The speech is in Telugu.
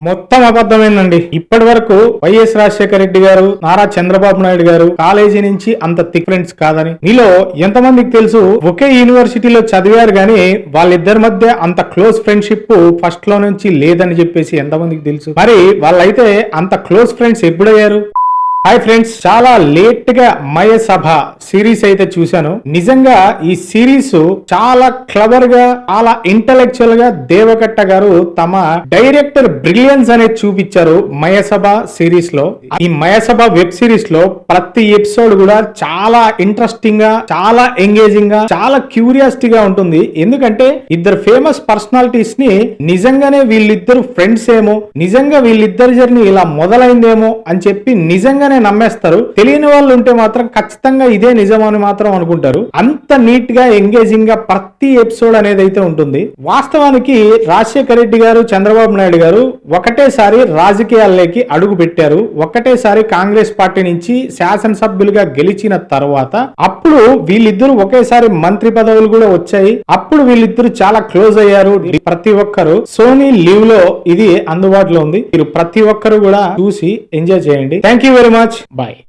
మొత్తం అబద్ధమేనండి. ఇప్పటి వరకు వైఎస్ రాజశేఖర రెడ్డి గారు, నారా చంద్రబాబు నాయుడు గారు కాలేజీ నుంచి అంత థిక్ ఫ్రెండ్స్ కాదని. మీలో ఎంతమందికి తెలుసు ఒకే యూనివర్సిటీలో చదివారు గాని వాళ్ళిద్దరి మధ్య అంత క్లోజ్ ఫ్రెండ్షిప్ ఫస్ట్ లో నుంచి లేదని చెప్పేసి ఎంతమందికి తెలుసు? మరి వాళ్ళైతే అంత క్లోజ్ ఫ్రెండ్స్ ఎప్పుడయ్యారు? హాయ్ ఫ్రెండ్స్, చాలా లేట్ గా మయసభ సిరీస్ అయితే చూశాను. నిజంగా ఈ సిరీస్ చాలా క్లవర్ గా, చాలా ఇంటలెక్చువల్ గా దేవకట్ట గారు తమ డైరెక్టర్ బ్రిలియన్స్ అనేది చూపించారు మయసభ సిరీస్ లో. ఈ మయసభ వెబ్ సిరీస్ లో ప్రతి ఎపిసోడ్ కూడా చాలా ఇంట్రెస్టింగ్ గా, చాలా ఎంగేజింగ్ గా, చాలా క్యూరియాసిటీగా ఉంటుంది. ఎందుకంటే ఇద్దరు ఫేమస్ పర్సనాలిటీస్ ని నిజంగానే వీళ్ళిద్దరు ఫ్రెండ్స్ ఏమో, నిజంగా వీళ్ళిద్దరి జర్నీ ఇలా మొదలైందేమో అని చెప్పి నిజంగా నమ్మేస్తారు. తెలియని వాళ్ళు ఉంటే మాత్రం ఖచ్చితంగా ఇదే నిజం అని మాత్రం అనుకుంటారు. అంత నీట్ గా, ఎంగేజింగ్ గా ప్రతి ఎపిసోడ్ అనేది అయితే ఉంటుంది. వాస్తవానికి రాజశేఖర రెడ్డి గారు, చంద్రబాబు నాయుడు గారు ఒకటేసారి రాజకీయాల్లోకి అడుగు పెట్టారు. ఒకటేసారి కాంగ్రెస్ పార్టీ నుంచి శాసనసభ్యులుగా గెలిచిన తర్వాత అప్పుడు వీళ్ళిద్దరూ ఒకేసారి మంత్రి పదవులు కూడా వచ్చాయి. అప్పుడు వీళ్ళిద్దరూ చాలా క్లోజ్ అయ్యారు. ప్రతి ఒక్కరు సోనీ లీవ్ లో ఇది అందుబాటులో ఉంది. మీరు ప్రతి ఒక్కరు కూడా చూసి ఎంజాయ్ చేయండి. Thank you very much. Bye.